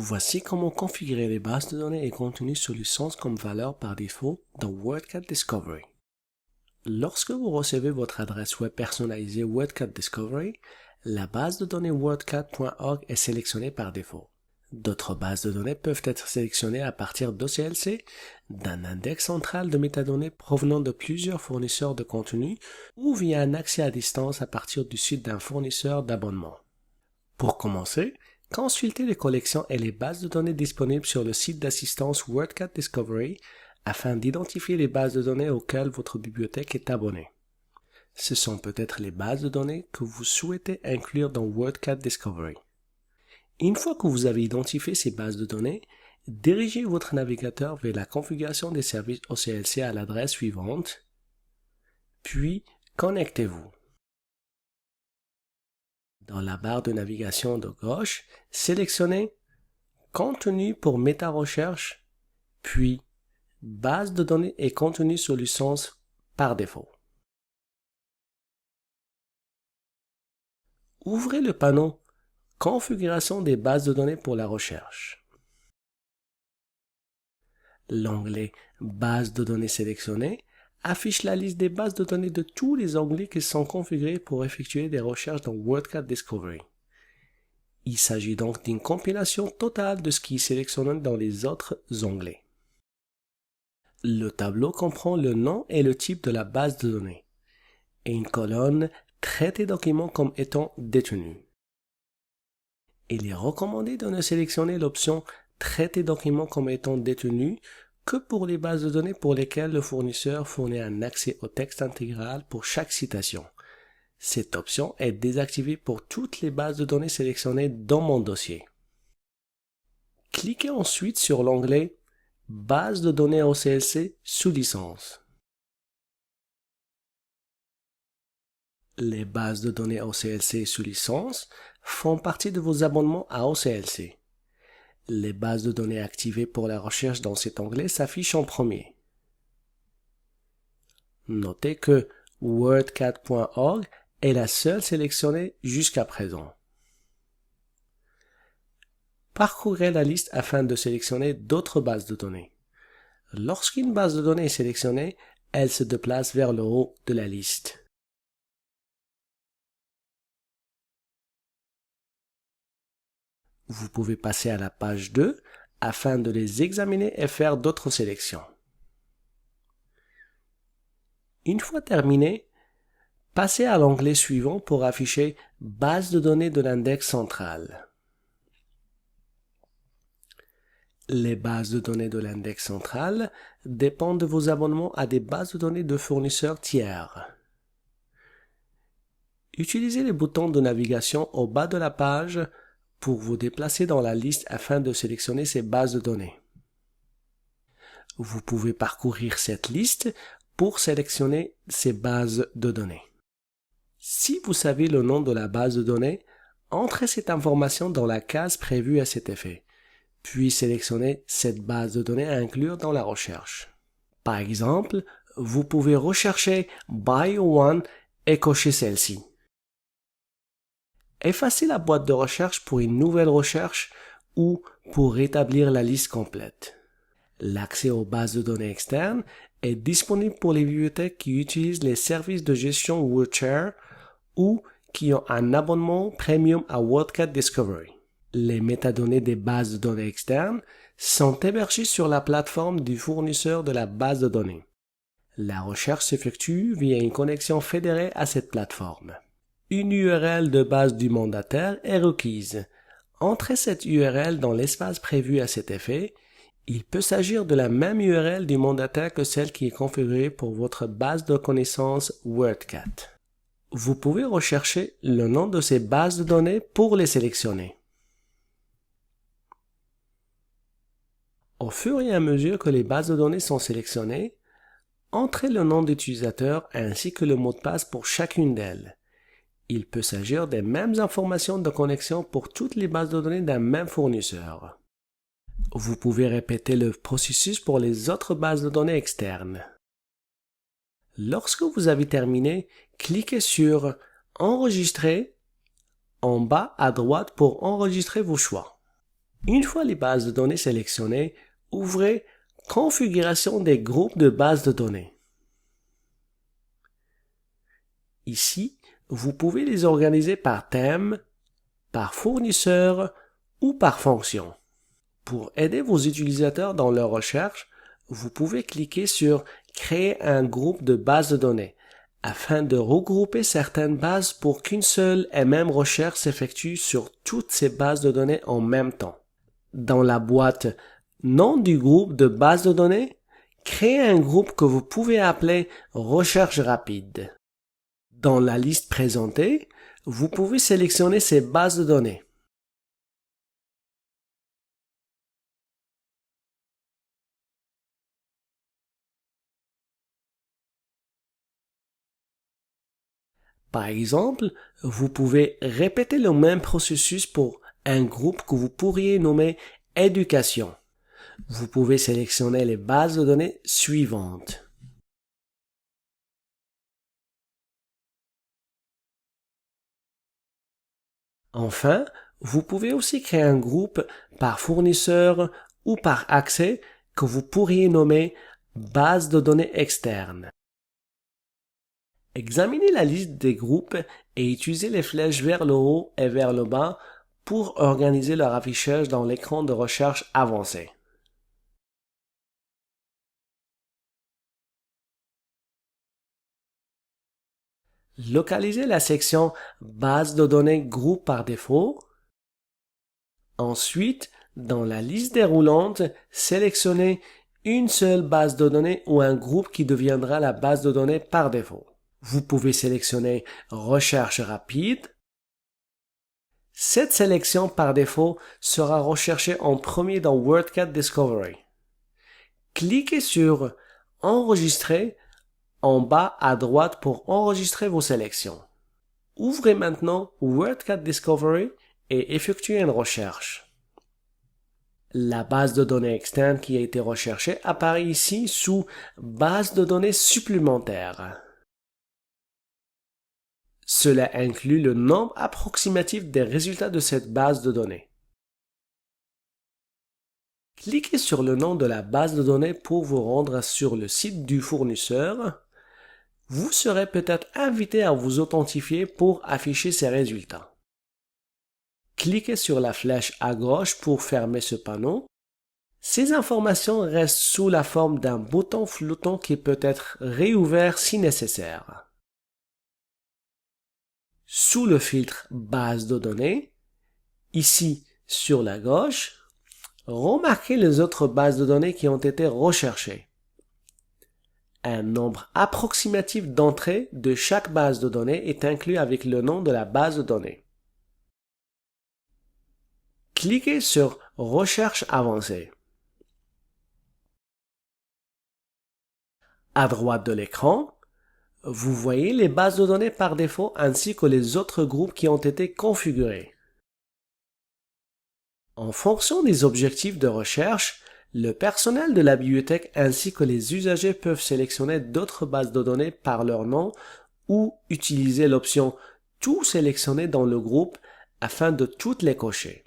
Voici comment configurer les bases de données et contenus sous licence comme valeur par défaut dans WordCat Discovery. Lorsque vous recevez votre adresse web personnalisée WordCat Discovery, la base de données wordcat.org est sélectionnée par défaut. D'autres bases de données peuvent être sélectionnées à partir d'OCLC, d'un index central de métadonnées provenant de plusieurs fournisseurs de contenu ou via un accès à distance à partir du site d'un fournisseur d'abonnement. Pour commencer, consultez les collections et les bases de données disponibles sur le site d'assistance WordCat Discovery afin d'identifier les bases de données auxquelles votre bibliothèque est abonnée. Ce sont peut-être les bases de données que vous souhaitez inclure dans WordCat Discovery. Une fois que vous avez identifié ces bases de données, dirigez votre navigateur vers la configuration des services OCLC à l'adresse suivante, puis connectez-vous. Dans la barre de navigation de gauche, sélectionnez Contenu pour méta-recherche, puis Base de données et contenu sous licence par défaut. Ouvrez le panneau Configuration des bases de données pour la recherche. L'onglet Bases de données sélectionnées affiche la liste des bases de données de tous les onglets qui sont configurés pour effectuer des recherches dans WordCat Discovery. Il s'agit donc d'une compilation totale de ce qui est sélectionné dans les autres onglets. Le tableau comprend le nom et le type de la base de données et une colonne Traiter document comme étant détenu. Il est recommandé de ne sélectionner l'option Traiter document comme étant détenu que pour les bases de données pour lesquelles le fournisseur fournit un accès au texte intégral pour chaque citation. Cette option est désactivée pour toutes les bases de données sélectionnées dans mon dossier. Cliquez ensuite sur l'onglet Base de données OCLC sous licence. Les bases de données OCLC sous licence font partie de vos abonnements à OCLC. Les bases de données activées pour la recherche dans cet onglet s'affichent en premier. Notez que wordcat.org est la seule sélectionnée jusqu'à présent. Parcourez la liste afin de sélectionner d'autres bases de données. Lorsqu'une base de données est sélectionnée, elle se déplace vers le haut de la liste. Vous pouvez passer à la page 2 afin de les examiner et faire d'autres sélections. Une fois terminé, passez à l'onglet suivant pour afficher Base de données de l'index central. Les bases de données de l'index central dépendent de vos abonnements à des bases de données de fournisseurs tiers. Utilisez les boutons de navigation au bas de la page pour vous déplacer dans la liste afin de sélectionner ces bases de données. Vous pouvez parcourir cette liste pour sélectionner ces bases de données. Si vous savez le nom de la base de données, entrez cette information dans la case prévue à cet effet, puis sélectionnez cette base de données à inclure dans la recherche. Par exemple, vous pouvez rechercher Bio1 et cocher celle-ci. Effacez la boîte de recherche pour une nouvelle recherche ou pour rétablir la liste complète. L'accès aux bases de données externes est disponible pour les bibliothèques qui utilisent les services de gestion WordShare ou qui ont un abonnement premium à WordCat Discovery. Les métadonnées des bases de données externes sont hébergées sur la plateforme du fournisseur de la base de données. La recherche s'effectue via une connexion fédérée à cette plateforme. Une URL de base du mandataire est requise. Entrez cette URL dans l'espace prévu à cet effet. Il peut s'agir de la même URL du mandataire que celle qui est configurée pour votre base de connaissances WordCat. Vous pouvez rechercher le nom de ces bases de données pour les sélectionner. Au fur et à mesure que les bases de données sont sélectionnées, entrez le nom d'utilisateur ainsi que le mot de passe pour chacune d'elles. Il peut s'agir des mêmes informations de connexion pour toutes les bases de données d'un même fournisseur. Vous pouvez répéter le processus pour les autres bases de données externes. Lorsque vous avez terminé, cliquez sur Enregistrer en bas à droite pour enregistrer vos choix. Une fois les bases de données sélectionnées, ouvrez Configuration des groupes de bases de données. Ici, vous pouvez les organiser par thème, par fournisseur ou par fonction. Pour aider vos utilisateurs dans leur recherche, vous pouvez cliquer sur Créer un groupe de bases de données afin de regrouper certaines bases pour qu'une seule et même recherche s'effectue sur toutes ces bases de données en même temps. Dans la boîte Nom du groupe de bases de données, créez un groupe que vous pouvez appeler Recherche rapide. Dans la liste présentée, vous pouvez sélectionner ces bases de données. Par exemple, vous pouvez répéter le même processus pour un groupe que vous pourriez nommer Éducation. Vous pouvez sélectionner les bases de données suivantes. Enfin, vous pouvez aussi créer un groupe par fournisseur ou par accès que vous pourriez nommer base de données externe. Examinez la liste des groupes et utilisez les flèches vers le haut et vers le bas pour organiser leur affichage dans l'écran de recherche avancé. Localisez la section Base de données groupe par défaut. Ensuite, dans la liste déroulante, sélectionnez une seule base de données ou un groupe qui deviendra la base de données par défaut. Vous pouvez sélectionner Recherche rapide. Cette sélection par défaut sera recherchée en premier dans WordCat Discovery. Cliquez sur Enregistrer en bas à droite pour enregistrer vos sélections. Ouvrez maintenant WordCat Discovery et effectuez une recherche. La base de données externe qui a été recherchée apparaît ici sous Base de données supplémentaire. Cela inclut le nombre approximatif des résultats de cette base de données. Cliquez sur le nom de la base de données pour vous rendre sur le site du fournisseur. Vous serez peut-être invité à vous authentifier pour afficher ces résultats. Cliquez sur la flèche à gauche pour fermer ce panneau. Ces informations restent sous la forme d'un bouton flottant qui peut être réouvert si nécessaire. Sous le filtre Base de données, ici sur la gauche, remarquez les autres bases de données qui ont été recherchées. Un nombre approximatif d'entrées de chaque base de données est inclus avec le nom de la base de données. Cliquez sur Recherche avancée. À droite de l'écran, vous voyez les bases de données par défaut ainsi que les autres groupes qui ont été configurés. En fonction des objectifs de recherche, le personnel de la bibliothèque ainsi que les usagers peuvent sélectionner d'autres bases de données par leur nom ou utiliser l'option « Tout sélectionner dans le groupe » afin de toutes les cocher.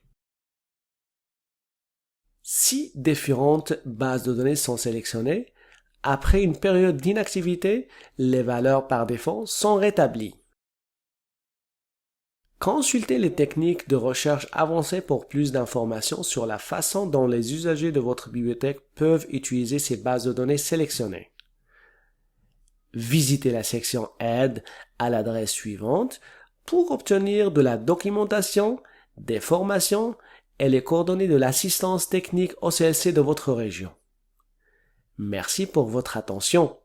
Si différentes bases de données sont sélectionnées, après une période d'inactivité, les valeurs par défaut sont rétablies. Consultez les techniques de recherche avancées pour plus d'informations sur la façon dont les usagers de votre bibliothèque peuvent utiliser ces bases de données sélectionnées. Visitez la section Aide à l'adresse suivante pour obtenir de la documentation, des formations et les coordonnées de l'assistance technique OCLC de votre région. Merci pour votre attention.